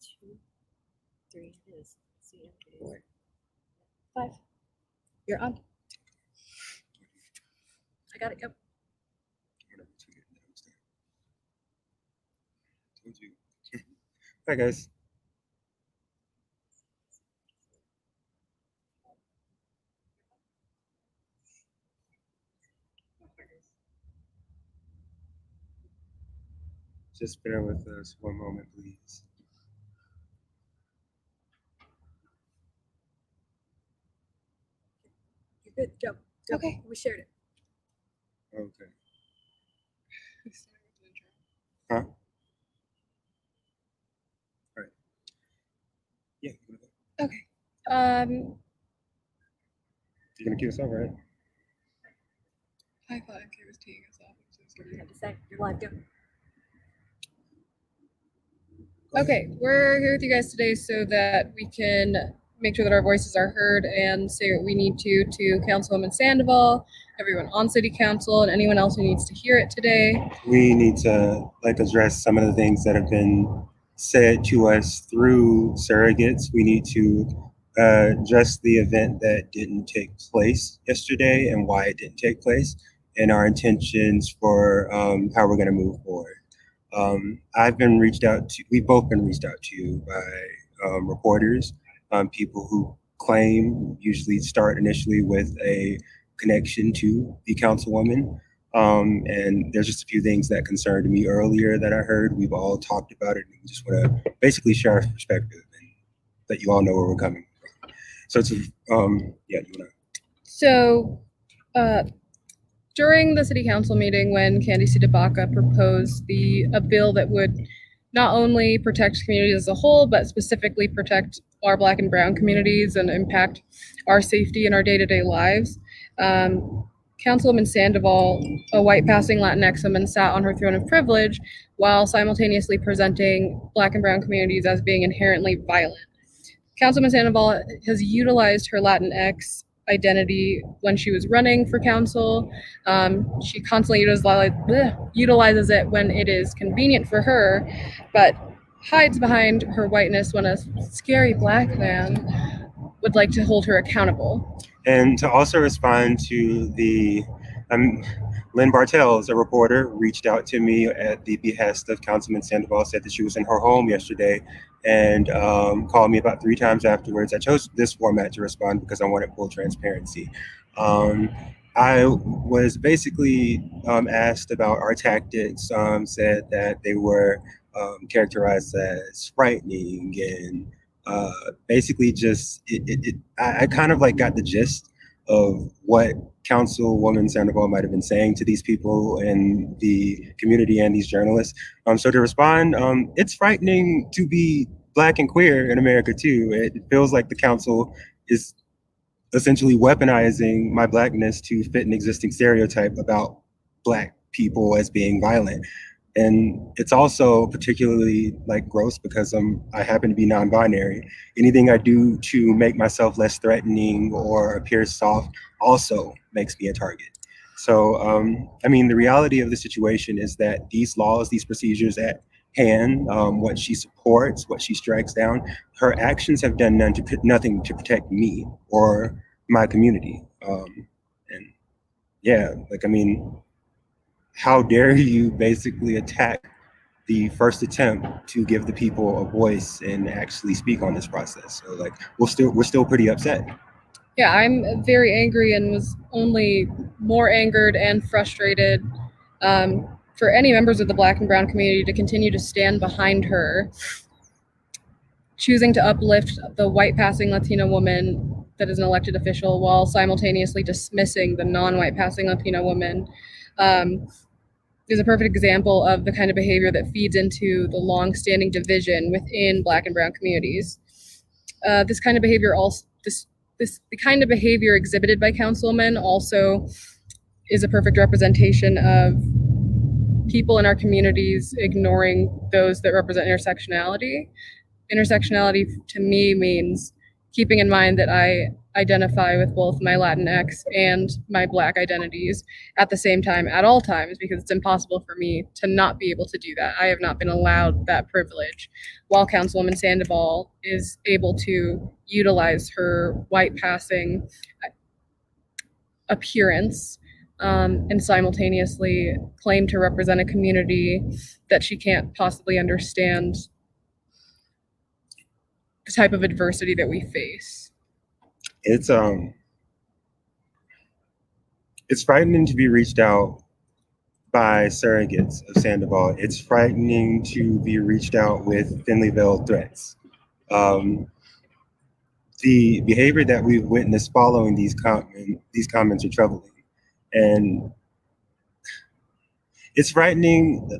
2, 3 is 4, 5. You're on. I got it. Go. Hi guys. Just bear with us one moment, please. You're good. Go. Okay. We shared it. Okay. Huh? All right. Yeah. Okay. You're gonna keep us off, right? I thought he was teeing us off. What do you have to say? You're live. Go. Okay, we're here with you guys today so that we can make sure that our voices are heard and say what we need to Councilwoman Sandoval, everyone on City Council, and anyone else who needs to hear it today. We need to address some of the things that have been said to us through surrogates. We need to address the event that didn't take place yesterday and why it didn't take place, and our intentions for how we're going to move forward. I've been reached out to, we've both been reached out to by reporters, people who claim, usually start initially with a connection to the councilwoman. And there's just a few things that concerned me earlier that I heard. We've all talked about it, and we just want to basically share our perspective and let you all know where we're coming from. So it's, yeah, you want to. So, during the City Council meeting, when Candice DeBaca proposed a bill that would not only protect communities as a whole, but specifically protect our Black and Brown communities and impact our safety in our day-to-day lives, Councilwoman Sandoval, a white passing Latinx woman, sat on her throne of privilege while simultaneously presenting Black and Brown communities as being inherently violent. Councilwoman Sandoval has utilized her Latinx identity when she was running for council. She constantly utilizes it when it is convenient for her, but hides behind her whiteness when a scary Black man would like to hold her accountable. And to also respond to the, Lynn Bartels, a reporter, reached out to me at the behest of Councilman Sandoval, said that she was in her home yesterday and called me about 3 times afterwards. I chose this format to respond because I wanted full transparency. I was basically asked about our tactics, said that they were characterized as frightening and basically just I kind of got the gist of what Councilwoman Sandoval might have been saying to these people in the community and these journalists. So to respond, it's frightening to be Black and queer in America too. It feels like the council is essentially weaponizing my Blackness to fit an existing stereotype about Black people as being violent. And it's also particularly gross because I happen to be non-binary. Anything I do to make myself less threatening or appear soft also makes me a target. So, I mean, the reality of the situation is that these laws, these procedures at hand, what she supports, what she strikes down, her actions have done nothing to protect me or my community. And yeah, I mean, how dare you basically attack the first attempt to give the people a voice and actually speak on this process? So we're still pretty upset. Yeah, I'm very angry and was only more angered and frustrated for any members of the Black and Brown community to continue to stand behind her, choosing to uplift the white passing Latina woman that is an elected official while simultaneously dismissing the non-white passing Latina woman. Is a perfect example of the kind of behavior that feeds into the long-standing division within Black and Brown communities. This kind of behavior the kind of behavior exhibited by Councilwoman also is a perfect representation of people in our communities ignoring those that represent intersectionality. Intersectionality to me means keeping in mind that I identify with both my Latinx and my Black identities at the same time at all times, because it's impossible for me to not be able to do that. I have not been allowed that privilege, while Councilwoman Sandoval is able to utilize her white passing appearance and simultaneously claim to represent a community that she can't possibly understand the type of adversity that we face. It's frightening to be reached out by surrogates of Sandoval. It's frightening to be reached out with thinly veiled threats. The behavior that we've witnessed following these comments are troubling, and it's frightening.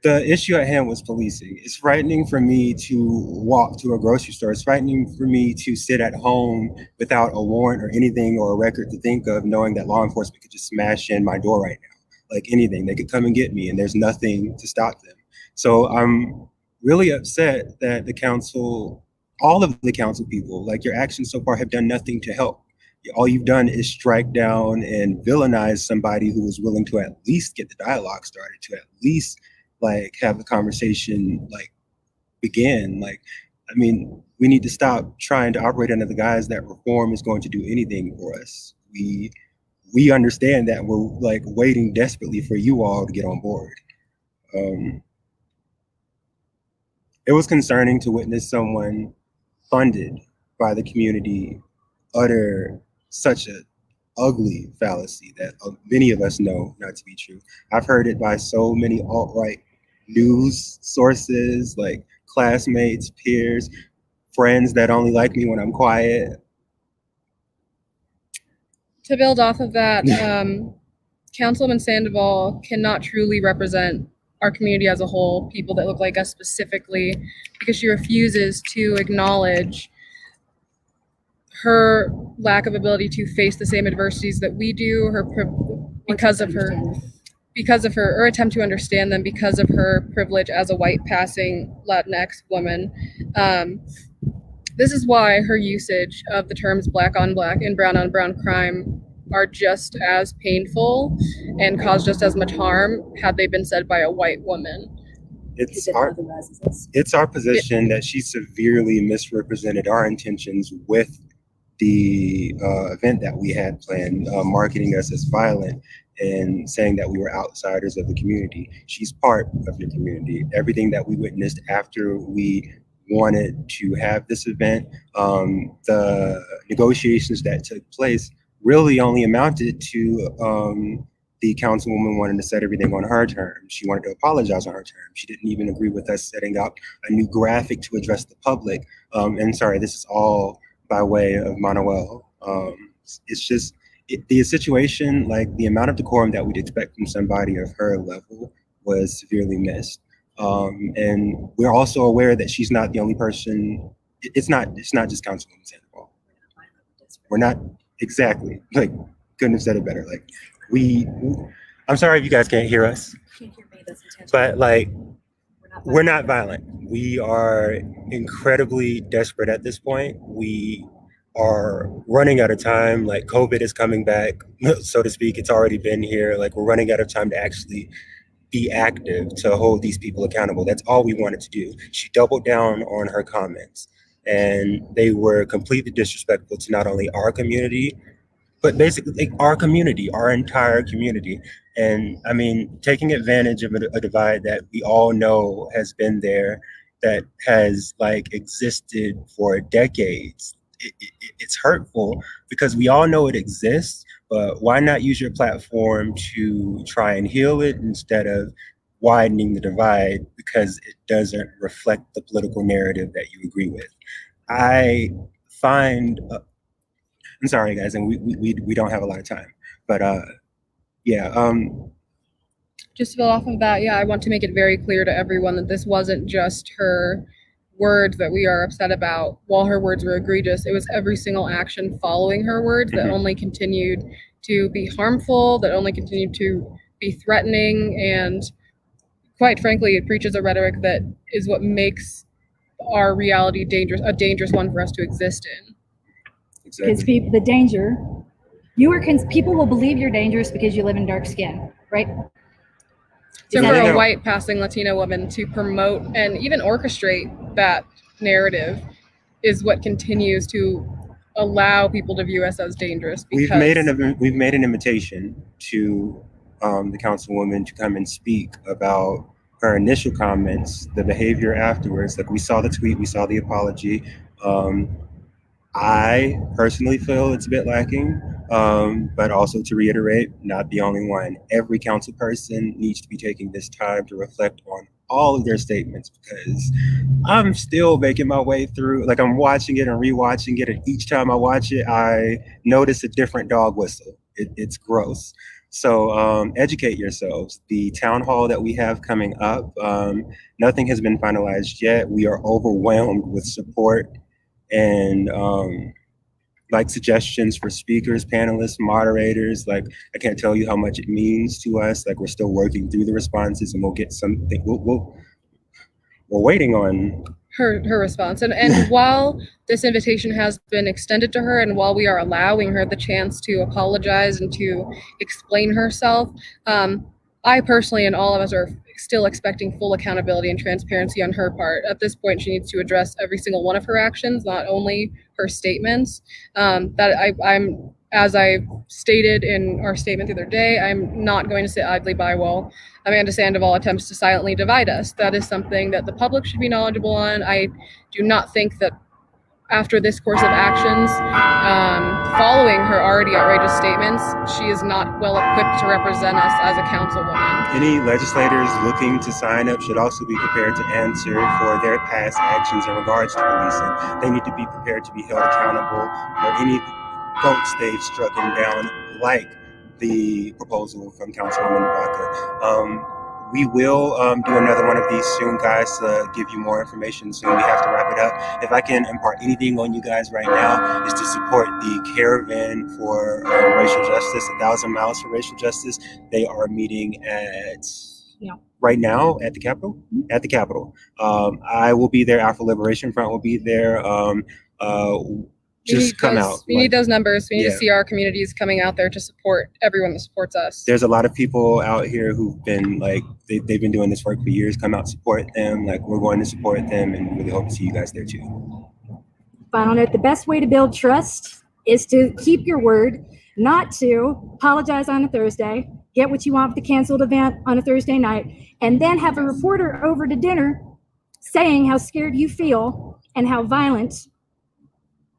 The issue at hand was policing. It's frightening for me to walk to a grocery store. It's frightening for me to sit at home without a warrant or anything or a record to think of, knowing that law enforcement could just smash in my door right now. Like anything, they could come and get me and there's nothing to stop them. So I'm really upset that the council, all of the council people, like your actions so far have done nothing to help. All you've done is strike down and villainize somebody who was willing to at least get the dialogue started, to at least like have the conversation like begin. Like, I mean, we need to stop trying to operate under the guise that reform is going to do anything for us. We understand that we're like waiting desperately for you all to get on board. It was concerning to witness someone funded by the community utter such a ugly fallacy that many of us know not to be true. I've heard it by so many alt-right news sources, like classmates, peers, friends that only like me when I'm quiet. To build off of that, Councilwoman Sandoval cannot truly represent our community as a whole, people that look like us specifically, because she refuses to acknowledge her lack of ability to face the same adversities that we do, or attempt to understand them because of her privilege as a white passing Latinx woman. This is why her usage of the terms black on black and brown on brown crime are just as painful and cause just as much harm had they been said by a white woman. It's our position that she severely misrepresented our intentions with the event that we had planned, marketing us as violent and saying that we were outsiders of the community. She's part of the community. Everything that we witnessed after we wanted to have this event, the negotiations that took place really only amounted to the councilwoman wanting to set everything on her terms. She wanted to apologize on her terms. She didn't even agree with us setting up a new graphic to address the public. And sorry, this is all by way of Manuel. It's just, the situation, like the amount of decorum that we'd expect from somebody of her level was severely missed. And we're also aware that she's not the only person. It's not just Councilwoman Sandoval. We're not, exactly, like, couldn't have said it better. Like, I'm sorry if you guys can't hear us, but like, we're not violent. We are incredibly desperate at this point. We are running out of time. Like, COVID is coming back, so to speak. It's already been here. Like, we're running out of time to actually be active, to hold these people accountable. That's all we wanted to do. She doubled down on her comments, and they were completely disrespectful to not only our community, but basically like our community, our entire community. And I mean, taking advantage of a divide that we all know has been there, that has like existed for decades. It's hurtful because we all know it exists, but why not use your platform to try and heal it instead of widening the divide because it doesn't reflect the political narrative that you agree with? I find, I'm sorry guys, and we don't have a lot of time, but yeah. Just to build off of that, yeah, I want to make it very clear to everyone that this wasn't just her words that we are upset about. While her words were egregious, it was every single action following her words that only continued to be harmful, that only continued to be threatening, and quite frankly, it preaches a rhetoric that is what makes our reality a dangerous one for us to exist in. Because Exactly. the danger, people will believe you're dangerous because you live in dark skin, right? So Is for that a it? white passing Latina woman to promote and even orchestrate that narrative is what continues to allow people to view us as dangerous. We've Because made an invitation to the councilwoman to come and speak about her initial comments, the behavior afterwards. Like, we saw the tweet, we saw the apology. I personally feel it's a bit lacking, but also to reiterate, not the only one. Every council person needs to be taking this time to reflect on all of their statements, because I'm still making my way through. Like, I'm watching it and rewatching it, and each time I watch it, I notice a different dog whistle. It's gross. So educate yourselves. The town hall that we have coming up, nothing has been finalized yet. We are overwhelmed with support and like suggestions for speakers, panelists, moderators. Like, I can't tell you how much it means to us. Like, we're still working through the responses, and we'll get something. We're waiting on her response. And while this invitation has been extended to her, and while we are allowing her the chance to apologize and to explain herself, I personally and all of us are still expecting full accountability and transparency on her part. At this point, she needs to address every single one of her actions, not only her statements. I'm, as I stated in our statement the other day, I'm not going to sit idly by while Amanda Sandoval attempts to silently divide us. That is something that the public should be knowledgeable on. I do not think that after this course of actions, following her already outrageous statements, she is not well equipped to represent us as a councilwoman. any legislators looking to sign up should also be prepared to answer for their past actions in regards to policing. They need to be prepared to be held accountable for any votes they've struck down, like the proposal from Councilwoman Baca. We will do another one of these soon, guys, to give you more information soon. We have to wrap it up. If I can impart anything on you guys right now, is to support the Caravan for Racial Justice, 1,000 Miles for Racial Justice. They are meeting right now at the Capitol. At the Capitol. I will be there. Afro Liberation Front will be there. Just come out. We need those numbers. We need Yeah. to see our communities coming out there to support everyone that supports us. There's a lot of people out here who've been like, they've been doing this work for years. Come out, support them. Like, we're going to support them, and really hope to see you guys there too. Final note, the best way to build trust is to keep your word, not to apologize on a Thursday, get what you want with the canceled event on a Thursday night, and then have a reporter over to dinner saying how scared you feel and how violent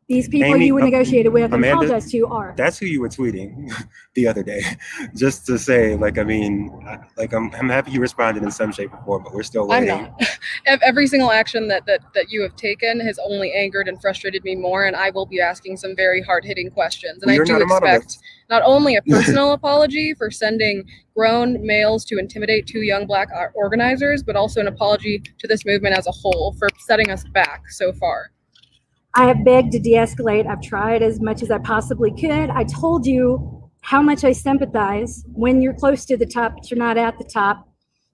these people Amy, you were negotiated with and Amanda, apologize to are. That's who you were tweeting the other day, just to say, like, I mean, like, I'm happy you responded in some shape or form, but we're still waiting. I'm not. Every single action that you have taken has only angered and frustrated me more, and I will be asking some very hard-hitting questions. And Well, I you're do not a monolith. expect not only a personal apology for sending grown males to intimidate two young Black organizers, but also an apology to this movement as a whole for setting us back so far. I have begged to de-escalate. I've tried as much as I possibly could. I told you how much I sympathize. When you're close to the top, but you're not at the top,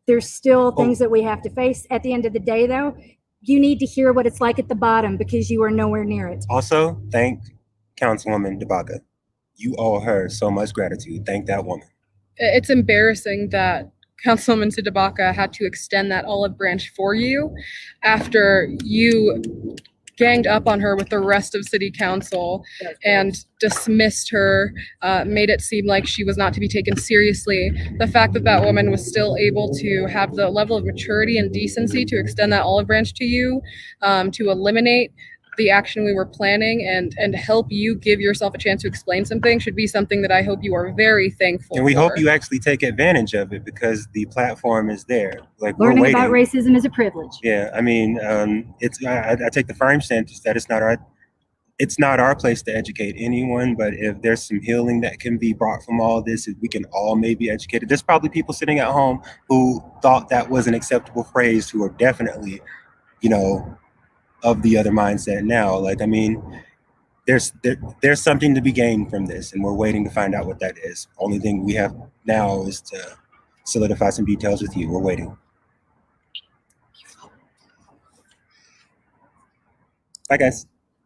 there's still things that we have to face. At the end of the day, though, you need to hear what it's like at the bottom, because you are nowhere near it. Also, thank Councilwoman DeBaca. You owe her so much gratitude. Thank that woman. It's embarrassing that Councilwoman Sidibaka had to extend that olive branch for you after you ganged up on her with the rest of city council and dismissed her, made it seem like she was not to be taken seriously. The fact that that woman was still able to have the level of maturity and decency to extend that olive branch to you, to eliminate the action we were planning and help you give yourself a chance to explain something should be something that I hope you are very thankful for. And we hope you actually take advantage of it, because the platform is there. Like, Learning we're waiting. about racism is a privilege. Yeah, I mean, I take the firm stance that it's not our place to educate anyone, but if there's some healing that can be brought from all this, if we can all maybe educate it. There's probably people sitting at home who thought that was an acceptable phrase, who are definitely, of the other mindset now. Like, I mean, there's something to be gained from this, and we're waiting to find out what that is. Only thing we have now is to solidify some details with you. We're waiting. Bye, guys.